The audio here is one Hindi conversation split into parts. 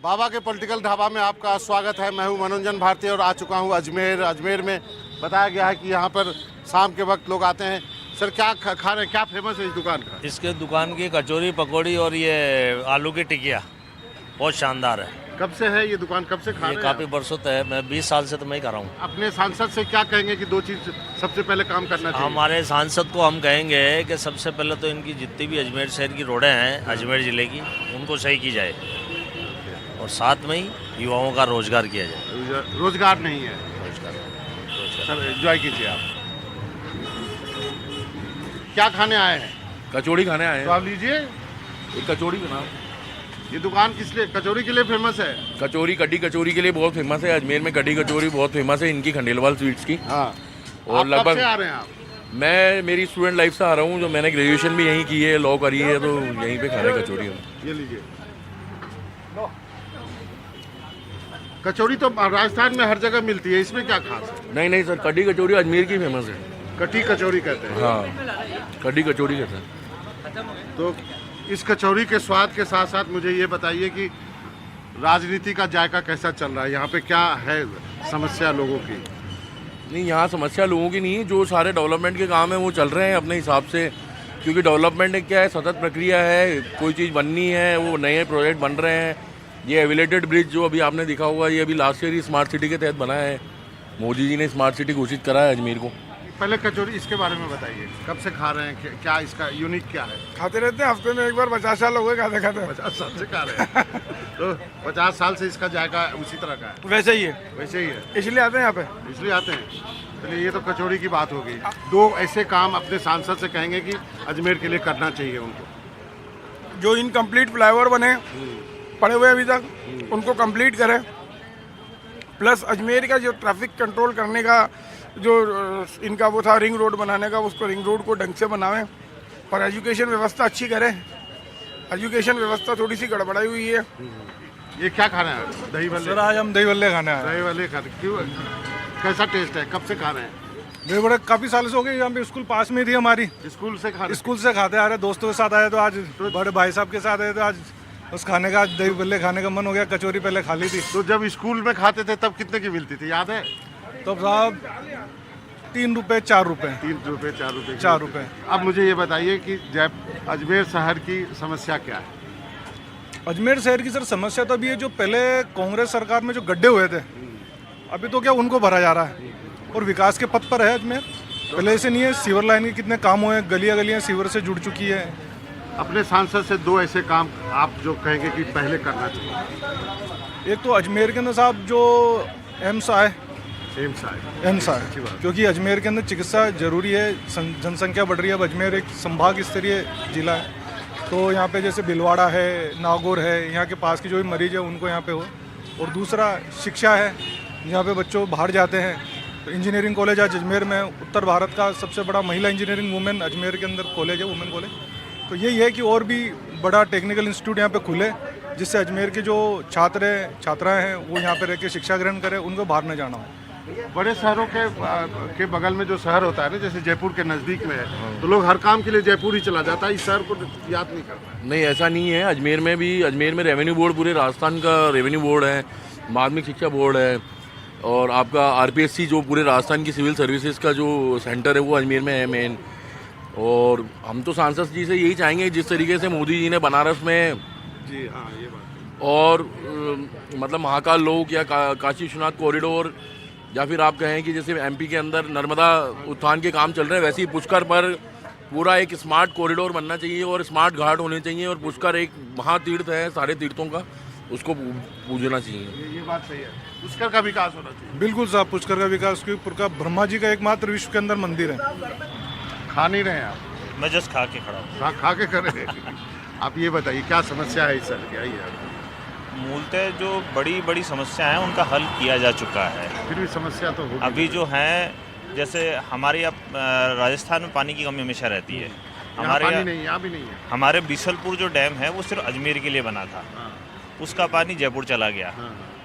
बाबा के पॉलिटिकल ढाबा में आपका स्वागत है। मैं हूं मनोरंजन भारती और आ चुका हूं अजमेर में बताया गया है कि यहां पर शाम के वक्त लोग आते हैं। सर क्या खा रहे हैं, क्या फेमस है इस दुकान का? इसके दुकान की कचौरी पकौड़ी और ये आलू की टिकिया बहुत शानदार है। कब से है ये दुकान, कब से खा रहे ये हैं काफ़ी आप? बरसों तक है, मैं 20 साल से तो मैं ही कर रहा हूँ। अपने सांसद से क्या कहेंगे कि दो चीज सबसे पहले काम करना चाहिए? हमारे सांसद को हम कहेंगे कि सबसे पहले तो इनकी जितनी भी अजमेर शहर की रोडें हैं अजमेर ज़िले की उनको सही की जाए और साथ में ही युवाओं का रोजगार किया जाए। रोजगार नहीं है रोजगार सर, एंजॉय कीजिए आप। क्या खाने आए हैं? कचौड़ी खाने आए तो हैं। आप लीजिए। एक कचौड़ी बना। ये दुकान किस लिए, कचौरी के लिए फेमस है? कचौरी कड्डी कचौरी के लिए बहुत फेमस है। अजमेर में कड्डी कचौरी बहुत फेमस है इनकी, खंडेलवाल स्वीट्स की। हाँ। और आप कब लगभग से आ रहे हैं आप? मैं मेरी स्टूडेंट लाइफ से आ रहा हूँ, जो मैंने ग्रेजुएशन भी यहीं की है, लॉ करी है, तो यहीं पे खा रहे कचौरी हम। ये लीजिए। कचौरी तो राजस्थान में हर जगह मिलती है, इसमें क्या खास है? नहीं सर, कड्डी कचौरी अजमेर की फेमस है। कटी कचौरी कहते हैं। हाँ, कड्डी कचौरी कहते हैं। तो इस कचौरी के स्वाद के साथ साथ मुझे ये बताइए कि राजनीति का जायका कैसा चल रहा है, यहाँ पे क्या है समस्या लोगों की? नहीं, यहाँ समस्या लोगों की नहीं है, जो सारे डेवलपमेंट के काम है वो चल रहे हैं अपने हिसाब से, क्योंकि डेवलपमेंट क्या है, सतत प्रक्रिया है। कोई चीज़ बननी है, वो नए प्रोजेक्ट बन रहे हैं। ये एविलेटेड ब्रिज जो अभी आपने देखा होगा, ये अभी लास्ट ईयर ही स्मार्ट सिटी के तहत बना है। मोदी जी ने स्मार्ट सिटी घोषित करा है अजमेर को। पहले कचौरी इसके बारे में बताइए, कब से खा रहे हैं, क्या इसका यूनिक क्या है? खाते रहते हैं, हफ्ते में एक बार। 50 साल हो गए खाते खाते। 50 साल से खा रहे हैं तो 50 साल से इसका जायका उसी तरह का है? वैसे ही है, वैसे ही है, इसलिए आते हैं यहाँ पे। इसलिए आते हैं। चलिए, ये तो कचौड़ी की बात हो गई। दो ऐसे काम अपने सांसद से कहेंगे कि अजमेर के लिए करना चाहिए उनको। जो इनकम्प्लीट फ्लाईओवर बने पड़े हुए अभी तक, उनको कंप्लीट करें। प्लस अजमेर का जो ट्रैफिक कंट्रोल करने का जो इनका वो था, रिंग रोड बनाने का, उसको रिंग रोड को ढंग से बनावें। और एजुकेशन व्यवस्था अच्छी करें। एजुकेशन व्यवस्था थोड़ी सी गड़बड़ाई हुई है। ये क्या खाना है? दही भल्ले? सर आज हम दही भल्ले खाने आए। दही भल्ले खा रहे, क्यों, कैसा टेस्ट है, कब से खा रहे हैं? दही बड़े काफ़ी साल से हो गए। यहाँ पे स्कूल पास में थी हमारी, स्कूल से खा रहे? स्कूल से खाते आ रहे। दोस्तों के साथ आए तो आज बड़े भाई साहब के साथ आए तो आज उस खाने का, दही भल्ले खाने का मन हो गया। कचौरी पहले खा ली थी। तो जब स्कूल में खाते थे तब कितने की मिलती थी, याद है? तो साहब 3 रुपये 4 रुपये। 3 रुपये 4 रुपये 4 रुपये। अब मुझे ये बताइए कि अजमेर शहर की समस्या क्या है? अजमेर शहर की सर समस्या तो अभी है, जो पहले कांग्रेस सरकार में जो गड्ढे हुए थे, अभी तो क्या उनको भरा जा रहा है और विकास के पथ पर है अजमेर। पहले ऐसे नहीं है। सीवर लाइन के कितने काम हुए, गलियां गलियां सीवर से जुड़ चुकी है। अपने सांसद से दो ऐसे काम आप जो कहेंगे कि पहले करना चाहिए। एक तो अजमेर के अंदर साहब जो एम्स आए, अच्छी बात। क्योंकि अजमेर के अंदर चिकित्सा जरूरी है। जनसंख्या बढ़ रही है। अब अजमेर एक संभाग स्तरीय जिला है, तो यहाँ पे जैसे भिलवाड़ा है, नागौर है, यहाँ के पास के जो भी मरीज है उनको यहाँ पे हो। और दूसरा शिक्षा है, यहाँ पे बच्चों बाहर जाते हैं। तो इंजीनियरिंग कॉलेज आज अजमेर में, उत्तर भारत का सबसे बड़ा महिला इंजीनियरिंग वुमेन अजमेर के अंदर कॉलेज है, वुमेन कॉलेज। तो यही है कि और भी बड़ा टेक्निकल इंस्टीट्यूट यहाँ पे खुले, जिससे अजमेर के जो छात्राएँ हैं वो यहाँ पे रह के शिक्षा ग्रहण करें, उनको बाहर न जाना हो। बड़े शहरों के बगल में जो शहर होता है ना, जैसे जयपुर के नज़दीक में है, तो लोग हर काम के लिए जयपुर ही चला जाता है, इस शहर को याद नहीं करता। नहीं, ऐसा नहीं है। अजमेर में भी, अजमेर में रेवेन्यू बोर्ड पूरे राजस्थान का रेवेन्यू बोर्ड है, माध्यमिक शिक्षा बोर्ड है, और आपका आरपीएससी जो पूरे राजस्थान की सिविल सर्विसेज का जो सेंटर है वो अजमेर में है मेन। और हम तो सांसद जी से यही चाहेंगे, जिस तरीके से मोदी जी ने बनारस में जी हाँ, ये बात और मतलब महाकाल लोक या काशी विश्वनाथ कॉरिडोर, या फिर आप कहें कि जैसे एमपी के अंदर नर्मदा उत्थान के काम चल रहे हैं, वैसे ही पुष्कर पर पूरा एक स्मार्ट कॉरिडोर बनना चाहिए और स्मार्ट घाट होने चाहिए। और पुष्कर एक महातीर्थ है सारे तीर्थों का, उसको पूजना चाहिए। ये बात सही है। पुष्कर का विकास होना चाहिए। बिल्कुल साहब, पुष्कर का विकास, क्योंकि ब्रह्मा जी का एकमात्र विश्व के अंदर मंदिर है। खा नहीं रहे हैं आप? मैं जस्ट खा के खड़ा हूँ। खा के कर रहे हैं। आप ये बताइए क्या समस्या है इस शहर की? आइए आप। मूलतः जो बड़ी बड़ी समस्या है उनका हल किया जा चुका है। फिर भी समस्या तो होगी। अभी जो है, जैसे हमारे अब राजस्थान में पानी की कमी हमेशा रहती है। हमारे पानी नहीं, यहाँ भी नहीं है। हमारे बीसलपुर जो डैम है वो सिर्फ अजमेर के लिए बना था। उसका पानी जयपुर चला गया।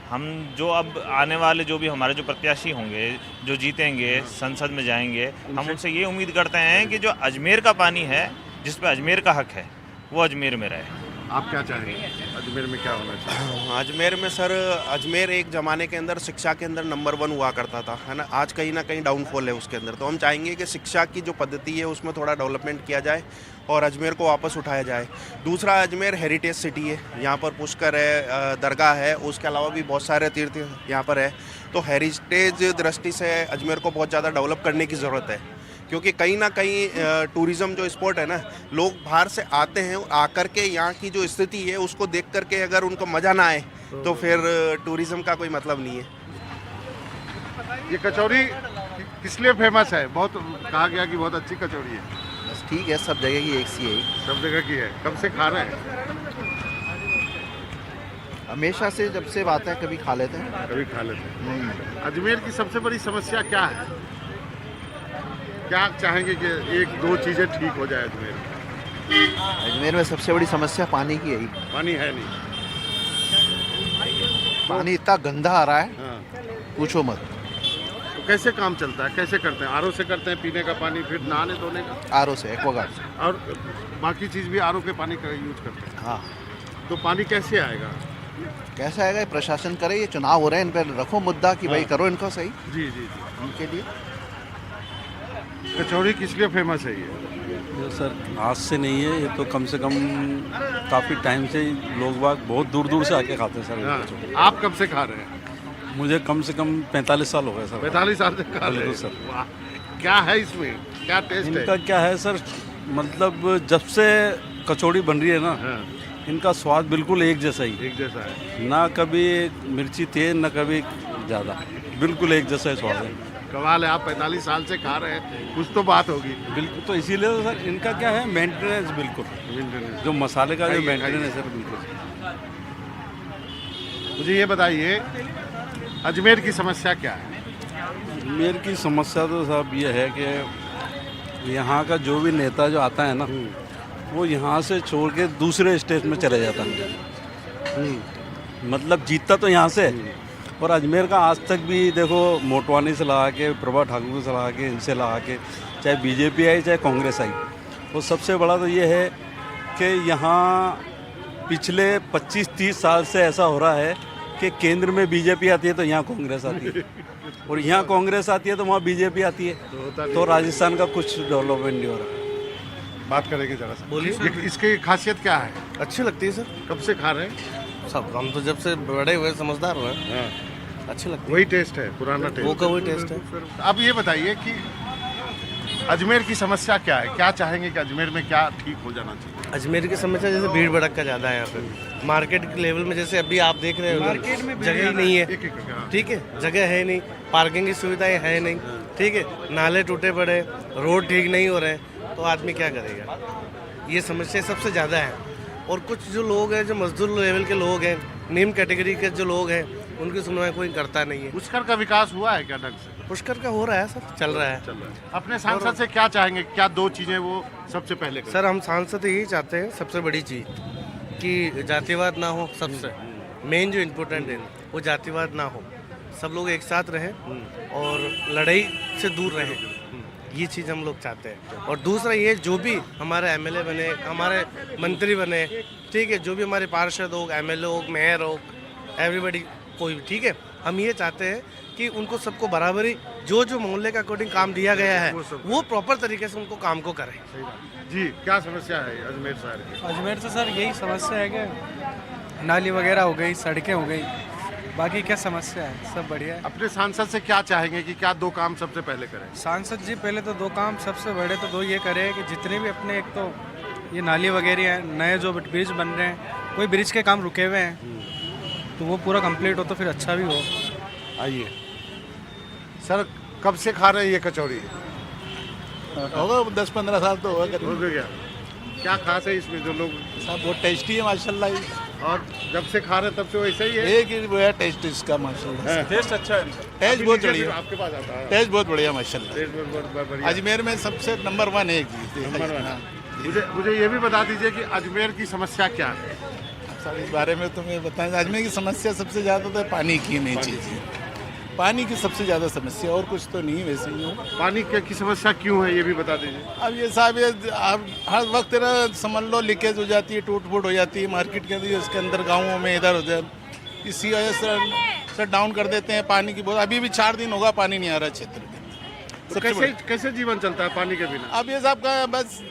हम जो अब आने वाले जो भी हमारे जो प्रत्याशी होंगे, जो जीतेंगे, संसद में जाएंगे, हम उनसे ये उम्मीद करते हैं कि जो अजमेर का पानी है, जिस पे अजमेर का हक है, वो अजमेर में रहे। आप क्या चाहेंगे अजमेर में क्या होना चाहिए? अजमेर में सर, अजमेर एक ज़माने के अंदर शिक्षा के अंदर नंबर 1 हुआ करता था, है ना। आज कहीं ना कहीं डाउनफॉल है उसके अंदर। तो हम चाहेंगे कि शिक्षा की जो पद्धति है उसमें थोड़ा डेवलपमेंट किया जाए और अजमेर को वापस उठाया जाए। दूसरा, अजमेर हेरिटेज सिटी है, यहाँ पर पुष्कर है, दरगाह है, उसके अलावा भी बहुत सारे तीर्थ यहाँ पर है। तो हेरिटेज दृष्टि से अजमेर को बहुत ज़्यादा डेवलप करने की ज़रूरत है, क्योंकि कहीं ना कहीं टूरिज़्म जो स्पॉट है ना, लोग बाहर से आते हैं, आकर के यहाँ की जो स्थिति है उसको देख करके अगर उनको मज़ा ना आए तो फिर टूरिज़्म का कोई मतलब नहीं है। ये कचौरी किस लिए फेमस है? बहुत कहा गया कि बहुत अच्छी कचौरी है। बस ठीक है, सब जगह की एक सी है। सब जगह की है। कब से खा रहे हैं? हमेशा से, जब से बात है कभी खा लेते हैं। कभी खा लेते हैं। अजमेर की सबसे बड़ी समस्या क्या है? क्या चाहेंगे कि एक दो चीज़ें ठीक हो जाए अजमेर में? अजमेर में सबसे बड़ी समस्या पानी की है। पानी है नहीं। पानी इतना गंदा आ रहा है, हाँ। पूछो मत। तो कैसे काम चलता है? कैसे करते हैं? आरओ से करते हैं पीने का पानी, फिर नहाने धोने का? आरओ से, एक्वागार्ड से। और बाकी चीज़ भी आरओ के पानी का यूज करते हैं। हाँ, तो पानी कैसे आएगा? कैसा आएगा? ये प्रशासन करे, ये चुनाव हो रहे हैं, इन पर रखो मुद्दा कि भाई हाँ। करो इनको सही जी जी जी। उनके लिए। कचौरी किस लिए फेमस है ये? ये सर आज से नहीं है, ये तो कम से कम काफ़ी टाइम से लोग बाग बहुत दूर दूर से आके खाते हैं सर। हाँ। आप कब से खा रहे हैं? मुझे कम से कम 45 साल हो गए सर। 45 साल से खा रहे बिल्कुल हैं सर। वाह, क्या है इसमें? क्या टेस्ट इनका है? क्या है सर, मतलब जब से कचौड़ी बन रही है ना, हाँ, इनका स्वाद बिल्कुल एक जैसा ही, एक जैसा है। ना कभी मिर्ची तेज ना कभी ज़्यादा, बिल्कुल एक जैसा ही स्वाद है। कमाल है, आप 45 साल से खा रहे हैं, कुछ तो बात होगी। बिल्कुल, तो इसीलिए तो सर इनका क्या है मेंटेनेंस, बिल्कुल जो मसाले का जो खाइए, मेंटेनेंस है सर, बिल्कुल। मुझे ये बताइए, अजमेर की समस्या क्या है? अजमेर की समस्या तो साहब ये है कि यहाँ का जो भी नेता जो आता है ना, वो यहाँ से छोड़ के दूसरे स्टेट में चले जाता है। मतलब जीतता तो यहाँ से, और अजमेर का आज तक भी देखो मोटवानी से लगा के, प्रभा ठाकुर से लगा के, इनसे लगा के, चाहे बीजेपी आई चाहे कांग्रेस आई, वो सबसे बड़ा तो ये है कि यहाँ पिछले 25-30 साल से ऐसा हो रहा है कि केंद्र में बीजेपी आती है तो यहाँ कांग्रेस आती है, और यहाँ कांग्रेस आती है तो वहाँ बीजेपी आती है। तो राजस्थान का कुछ डेवलपमेंट नहीं हो रहा। बात करेंगे जरा सा। बोलिए। इसकी खासियत क्या है? अच्छी लगती है सर। कब से खा रहे हैं? सब हम तो जब से बड़े हुए समझदार हुए, हाँ। अच्छी लगती वही टेस्ट है, पुराना है, वो टेस्ट। का वही टेस्ट है। अब ये बताइए कि अजमेर की समस्या क्या है? क्या चाहेंगे कि अजमेर में क्या ठीक हो जाना चाहिए? अजमेर की समस्या जैसे भीड़ भड़का ज़्यादा है यहाँ पे, मार्केट के लेवल में, जैसे अभी आप देख रहे हो मार्केट में जगह ही नहीं है। एक ठीक है, जगह है नहीं, पार्किंग की सुविधाएं है नहीं, ठीक है, नाले टूटे पड़े, रोड ठीक नहीं हो रहे, तो आदमी क्या करेगा? ये समस्या सबसे ज़्यादा है। और कुछ जो लोग हैं, जो मजदूर लेवल के लोग हैं, निम्न कैटेगरी के जो लोग हैं, उनकी सुनवाई कोई करता नहीं है। पुष्कर का विकास हुआ है क्या ढंग से? पुष्कर का हो रहा है सर, चल रहा है। अपने सांसद से क्या चाहेंगे? क्या दो चीजें वो सबसे पहले करें? सर हम सांसद यही चाहते हैं, सबसे बड़ी चीज़ कि जातिवाद ना हो। सबसे मेन जो इम्पोर्टेंट है वो जातिवाद ना हो, सब लोग एक साथ रहें और लड़ाई से दूर रहें, ये चीज़ हम लोग चाहते हैं। और दूसरा ये, जो भी हमारे एमएलए बने, हमारे मंत्री बने, ठीक है, जो भी हमारे पार्षद हो, एमएलए हो, मेयर हो, एवरीबॉडी, कोई भी, ठीक है, हम ये चाहते हैं कि उनको सबको बराबरी, जो जो मोहल्ले का अकॉर्डिंग काम दिया गया है वो प्रॉपर तरीके से उनको काम को करें। जी, क्या समस्या है अजमेर शहर की? अजमेर से सर यही समस्या है कि नाली वगैरह हो गई, सड़कें हो गई, बाकी क्या समस्या है? सब बढ़िया है। अपने सांसद से क्या चाहेंगे कि क्या दो काम सबसे पहले करें? सांसद जी पहले तो दो काम सबसे बड़े तो दो ये करें कि जितने भी अपने, एक तो ये नाली वगैरह हैं, नए जो ब्रिज बन रहे हैं, कोई ब्रिज के काम रुके हुए हैं तो वो पूरा कंप्लीट हो तो फिर अच्छा भी हो। आइए सर, कब से खा रहे हैं ये कचौरी? होगा 10-15 साल तो होगा। हो गया। क्या खास है इसमें जो लोग? सब बहुत टेस्टी है माशाल्लाह। और जब से खा रहे हैं तब से वैसे ही है? एक ही वो है टेस्ट इसका माशाल्लाह। टेस्ट अच्छा है, टेस्ट बहुत बढ़िया, आपके पास आता है। टेस्ट बहुत बढ़िया माशाल्लाह। टेस्ट बहुत बढ़िया। अजमेर में सबसे नंबर 1 है। नंबर 1। मुझे ये भी बता दीजिए कि अजमेर की समस्या क्या है? सर इस बारे में तो मैं बताएं, अजमेर की समस्या सबसे ज़्यादा तो पानी की मेन चीज़ है। पानी की सबसे ज़्यादा समस्या, और कुछ तो नहीं वैसे ही है। पानी की समस्या क्यों है ये भी बता दीजिए। अब ये साहब ये अब हर वक्त ना समझ लो लीकेज हो जाती है, टूट फूट हो जाती है मार्केट के अंदर, इसके अंदर गाँवों में इधर उधर, इसी वजह से शट डाउन कर देते हैं पानी की। बहुत अभी भी 4 दिन होगा पानी नहीं आ रहा क्षेत्र में। तो कैसे जीवन चलता है पानी के बिना? अब ये साहब का बस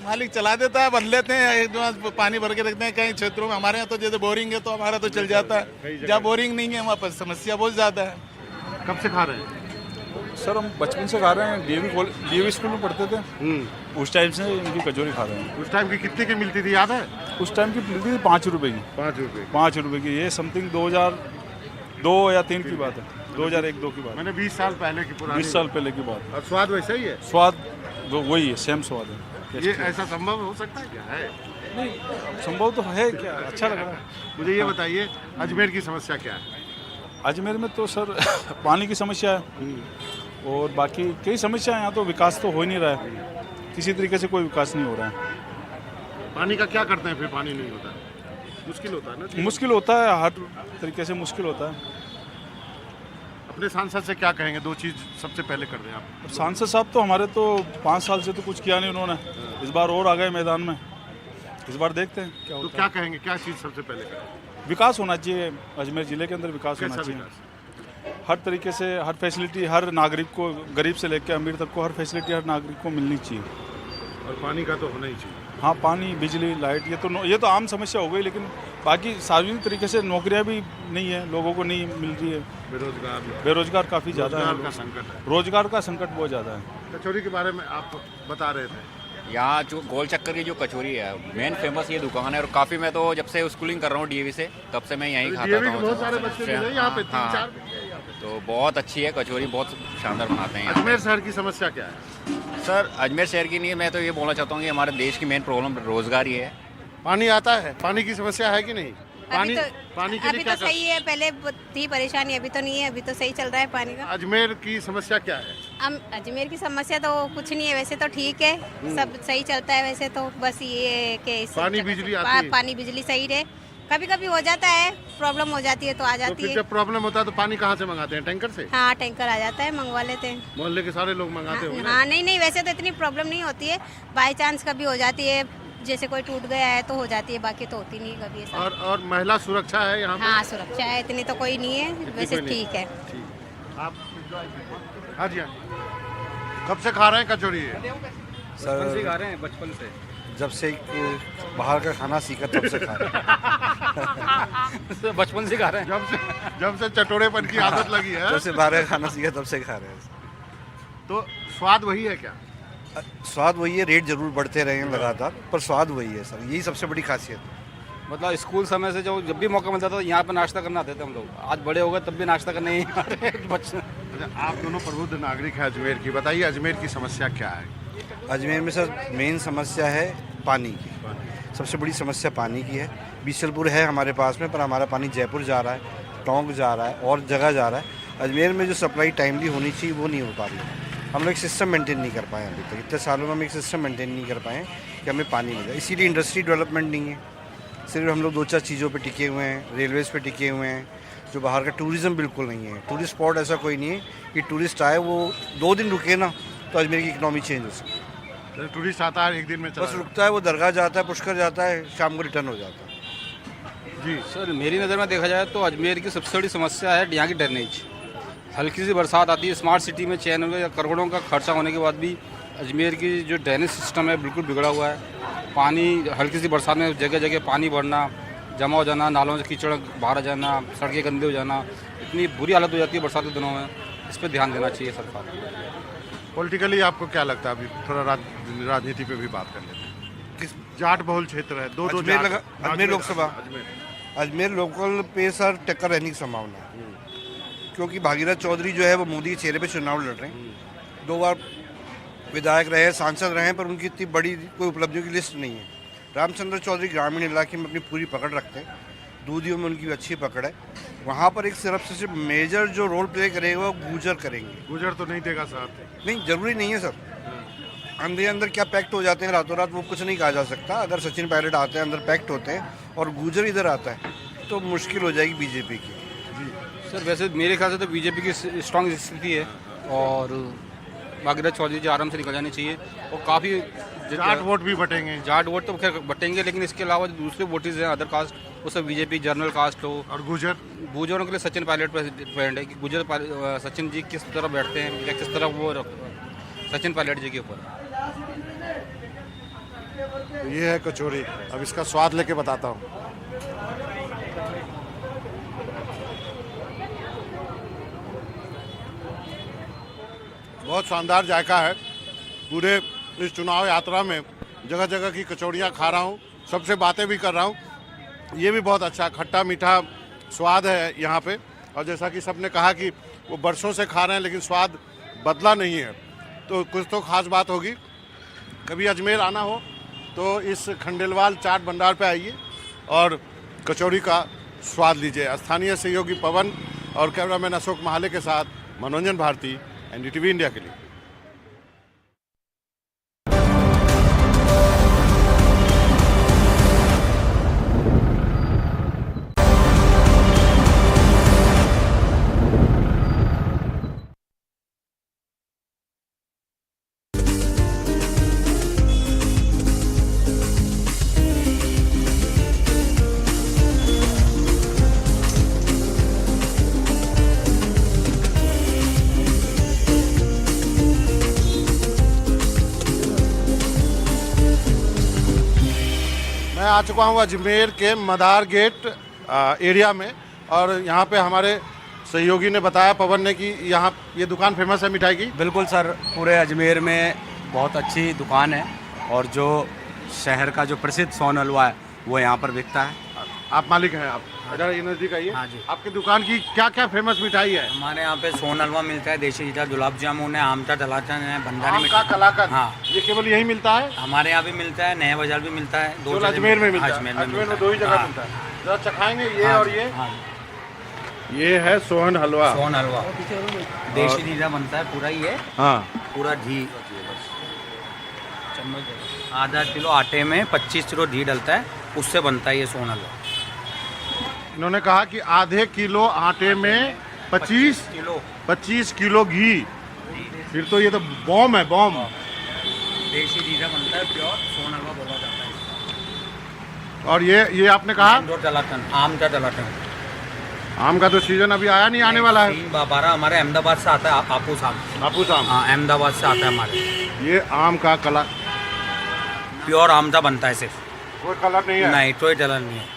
मालिक चला देता है, बदल लेते हैं, एक दो पानी भर के रखते हैं। कई क्षेत्रों में हमारे यहाँ तो जैसे बोरिंग है तो हमारा तो चल जाता है, जहाँ बोरिंग नहीं है वहाँ पर समस्या बहुत ज़्यादा है। कब से खा रहे हैं? सर हम बचपन से खा रहे हैं, डीएवी स्कूल में पढ़ते थे, उस टाइम से इनकी कचौरी खा रहे हैं। उस टाइम की कितने की मिलती थी याद है? उस टाइम की मिलती थी 5 रुपए की। 5 रुपए की। ये समथिंग 2002 या 3 की बात है, 2001-2 की बात। मैंने 20 साल पहले की पुरानी। 20 साल पहले की बात। और स्वाद वैसा ही है? स्वाद वही है, सेम स्वाद है। ये ऐसा संभव हो सकता है क्या? है नहीं, संभव तो है क्या, अच्छा लग रहा है। मुझे ये बताइए अजमेर की समस्या क्या है? अजमेर में तो सर पानी की समस्या है और बाकी कई समस्या है। यहाँ तो विकास तो हो ही नहीं रहा है, किसी तरीके से कोई विकास नहीं हो रहा है। पानी का क्या करते हैं फिर? पानी नहीं होता है, मुश्किल होता है ना? मुश्किल होता है, हर तरीके से मुश्किल होता है। अपने सांसद से क्या कहेंगे? 2 चीज़ सबसे पहले कर दें आप। सांसद साहब तो हमारे तो 5 साल से तो कुछ किया नहीं उन्होंने, इस बार और आ गए मैदान में, इस बार देखते हैं क्या होता है। तो क्या कहेंगे, क्या चीज़ सबसे पहले करें? विकास होना चाहिए, अजमेर ज़िले के अंदर विकास होना चाहिए। हर तरीके से हर फैसिलिटी हर नागरिक को, गरीब से लेकर अमीर तक को हर फैसिलिटी हर नागरिक को मिलनी चाहिए। और पानी का तो होना ही चाहिए। हाँ, पानी, बिजली, लाइट, ये तो आम समस्या हो गई, लेकिन बाकी सार्वजनिक तरीके से नौकरियां भी नहीं है, लोगों को नहीं मिल रही है। बेरोजगार काफ़ी ज़्यादा है, रोजगार का संकट बहुत ज़्यादा है। कचौरी के बारे में आप बता रहे थे। यहाँ जो गोल चक्कर की जो कचौरी है मेन फेमस ये दुकान है, और काफ़ी मैं तो जब से स्कूलिंग कर रहा हूँ डीएवी से तब से मैं यहीं खाता था। बहुत सारे बच्चे मिले यहाँ पे, 3-4 तो बहुत अच्छी है कचौरी, बहुत शानदार बनाते हैं। अजमेर शहर की समस्या क्या है? सर अजमेर शहर की नहीं, मैं तो ये बोलना चाहता हूँ कि हमारे देश की मेन प्रॉब्लम रोजगार ही है। पानी आता है, पानी की समस्या है कि नहीं? पानी के अभी तो सही है, पहले थी परेशानी, अभी तो नहीं है, अभी तो सही चल रहा है पानी का। अजमेर की समस्या क्या है? अजमेर की समस्या तो कुछ नहीं है, वैसे तो ठीक है, सब सही चलता है वैसे तो। बस ये कि पानी बिजली आती है, पानी बिजली सही रहे। कभी कभी हो जाता है, प्रॉब्लम हो जाती है तो आ जाती है। जब प्रॉब्लम होता है तो पानी कहाँ से मंगाते हैं? टैंकर से? हाँ, टैंकर आ जाता है, मंगवा लेते हैं। मोहल्ले के सारे लोग मंगाते हैं? हाँ, नहीं वैसे तो इतनी प्रॉब्लम नहीं होती है, बाई चांस कभी हो जाती है, जैसे कोई टूट गया है तो हो जाती है, बाकी तो होती नहीं कभी ऐसा। और महिला सुरक्षा है यहाँ पे? हाँ, सुरक्षा है, इतनी तो कोई नहीं है, वैसे ठीक है। आप हाँ जी, कब से खा रहे हैं कचौरी? बचपन से खा रहे हैं, बचपन से, जब से बाहर का खाना सीखा तब से खा रहे हैं। बचपन से खा रहे हैं, जब से चटोरेपन की आदत लगी है, जब से बाहर का खाना सीखा तब से खा रहे हैं। तो स्वाद वही है क्या? स्वाद वही है, रेट जरूर बढ़ते रहे हैं लगातार, पर स्वाद वही है सर, यही सबसे बड़ी खासियत है। मतलब स्कूल समय से जब भी मौका मिलता था यहाँ पे नाश्ता करना आते थे हम लोग। आज बड़े हो गए तब भी नाश्ता करने ही आ रहे हैं बच्चे। आप दोनों प्रबुद्ध नागरिक हैं अजमेर की, बताइए अजमेर की समस्या क्या है? अजमेर में सर मेन समस्या है पानी की, सबसे बड़ी समस्या पानी की है। बीसलपुर है हमारे पास में, पर हमारा पानी जयपुर जा रहा है, टोंक जा रहा है और जगह जा रहा है। अजमेर में जो सप्लाई टाइमली होनी चाहिए वो नहीं हो पा रही है। हम लोग एक सिस्टम मेंटेन नहीं कर पाए अभी तक, इतने सालों में हम एक सिस्टम मेंटेन नहीं कर पाए कि हमें पानी मिले। इसीलिए इंडस्ट्री डेवलपमेंट नहीं है, सिर्फ हम लोग 2-4 चीज़ों पे टिके हुए हैं, रेलवेज़ पे टिके हुए हैं। जो बाहर का टूरिज़्म बिल्कुल नहीं है, टूरिस्ट स्पॉट ऐसा कोई नहीं है कि टूरिस्ट आए वो 2 दिन रुके ना तो अजमेर की इकनॉमी चेंज हो सकती। टूरिस्ट आता है 1 दिन में बस रुकता है, वो दरगाह जाता है, पुष्कर जाता है, शाम को रिटर्न हो जाता है। जी सर, मेरी नज़र में देखा जाए तो अजमेर की सबसे बड़ी समस्या है यहाँ की ड्रेनेज। हल्की सी बरसात आती है, स्मार्ट सिटी में चयन या करोड़ों का खर्चा होने के बाद भी अजमेर की जो ड्रेनेज सिस्टम है बिल्कुल बिगड़ा हुआ है। पानी हल्की सी बरसात में जगह जगह पानी भरना, जमा हो जाना, नालों से कीचड़ बाहर आ जाना, सड़कें गंदे हो जाना, इतनी बुरी हालत हो जाती है बरसात के दिनों में। इस पर ध्यान देना चाहिए सरकार को। पॉलिटिकली आपको क्या लगता है? अभी थोड़ा राजनीति पे भी बात कर लेते हैं। किस जाट बहुल क्षेत्र है? अजमेर लोकसभा, अजमेर लोकल पे सर टक्कर रहने की संभावना है, क्योंकि भागीरथ चौधरी जो है वो मोदी के चेहरे पे चुनाव लड़ रहे हैं। 2 बार विधायक रहे, सांसद रहे, पर उनकी इतनी बड़ी कोई उपलब्धियों की लिस्ट नहीं है। रामचंद्र चौधरी ग्रामीण इलाके में अपनी पूरी पकड़ रखते हैं, दूधियों में उनकी अच्छी पकड़ है। वहाँ पर एक सिर्फ मेजर जो रोल प्ले करेगा वो गुजर करेंगे। गुजर तो नहीं देगा साहब? नहीं, जरूरी नहीं है सर। अंदर क्या पैक्ट हो जाते हैं रातों रात, वो कुछ नहीं कहा जा सकता। अगर सचिन पायलट आते हैं, अंदर पैक्ट होते हैं और गुजर इधर आता है तो मुश्किल हो जाएगी बीजेपी की। सर वैसे मेरे ख्याल से तो बीजेपी की स्ट्रांग स्थिति है और भागीरथ चौधरी जी आराम से निकल जाने चाहिए और काफ़ी जाट वोट भी बटेंगे। जाट वोट तो खैर बटेंगे, लेकिन इसके अलावा जो दूसरे वोटर्स हैं अदर कास्ट, वो सब बीजेपी जनरल कास्ट हो। और गुजरों के लिए सचिन पायलट पर डिपेंड है कि सचिन जी किस तरह बैठते हैं या किस तरह वो सचिन पायलट जी के ऊपर। तो ये है कचौरी, अब इसका स्वाद लेके बताता हूँ। बहुत शानदार जायका है। पूरे इस चुनाव यात्रा में जगह जगह की कचौड़ियाँ खा रहा हूँ, सबसे बातें भी कर रहा हूँ। ये भी बहुत अच्छा खट्टा मीठा स्वाद है यहाँ पे। और जैसा कि सबने कहा कि वो बरसों से खा रहे हैं लेकिन स्वाद बदला नहीं है, तो कुछ तो खास बात होगी। कभी अजमेर आना हो तो इस खंडेलवाल चाट भंडार पे आइए और कचौड़ी का स्वाद लीजिए। स्थानीय सहयोगी पवन और कैमरामैन अशोक महाले के साथ मनोरंजन भारती, एनडीटीवी इंडिया के लिए। मैं आ चुका हूँ अजमेर के मदार गेट एरिया में और यहाँ पे हमारे सहयोगी ने बताया, पवन ने, कि यहाँ ये दुकान फेमस है मिठाई की। बिल्कुल सर, पूरे अजमेर में बहुत अच्छी दुकान है और जो शहर का जो प्रसिद्ध सोन हलवा है वो यहाँ पर बिकता है। आप मालिक हैं? आप इधर ये नज़दीक आइए। हाँ जी। आपकी दुकान की क्या क्या फेमस मिठाई है? हमारे यहाँ पे सोन हलवा मिलता है, देसी जीरा, गुलाब जामुन है, आमचा कलाकंद है, भंडारी आम का कलाकंद। हाँ, ये केवल यही मिलता है? हमारे यहाँ भी मिलता है, नया बाजार भी मिलता है, दो अजमेर में मिलता है। अजमेर में दो ही जगह मिलता है। जरा चखाएंगे ये और ये। ये है सोन हलवा। सोन हलवा देसी जीरा बनता है पूरा, ही है। हाँ, पूरा घी, आधा किलो आटे में 25 किलो घी डलता है, उससे बनता है ये सोन हलवा। इन्होंने कहा कि आधे किलो आटे में 25 किलो घी। फिर तो ये तो बॉम है, बॉम। देसी जीरा बनता है, प्योर सोन हलवा बोला जाता है। और ये आपने कहा आम का डलाटन। आम का तो सीजन अभी आया नहीं, आने वाला है। 12 हमारे अहमदाबाद से आता है, आपूस आम। हाँ, अहमदाबाद से आता है हमारे। ये आम का कला, प्योर आम का बनता है, सिर्फ कोई कलर नहीं है। नहीं, कोई कलर नहीं है।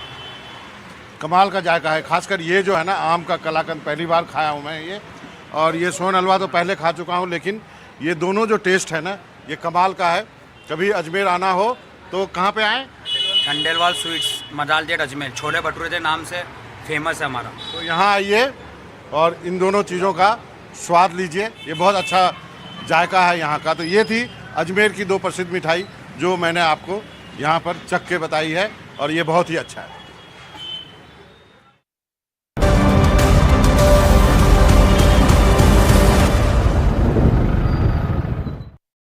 कमाल का जायका है। खासकर ये जो है ना, आम का कलाकंद पहली बार खाया हूँ मैं ये। और ये सोन हलवा तो पहले खा चुका हूँ, लेकिन ये दोनों जो टेस्ट है ना, ये कमाल का है। कभी अजमेर आना हो तो कहाँ पे आएँ? खंडेलवाल स्वीट्स, मदार गेट अजमेर, छोले भटूरे के नाम से फेमस है हमारा। तो यहाँ आइए और इन दोनों चीज़ों का स्वाद लीजिए। ये बहुत अच्छा जायका है यहाँ का। तो ये थी अजमेर की दो प्रसिद्ध मिठाई जो मैंने आपको यहाँ पर चख के बताई है और ये बहुत ही अच्छा है।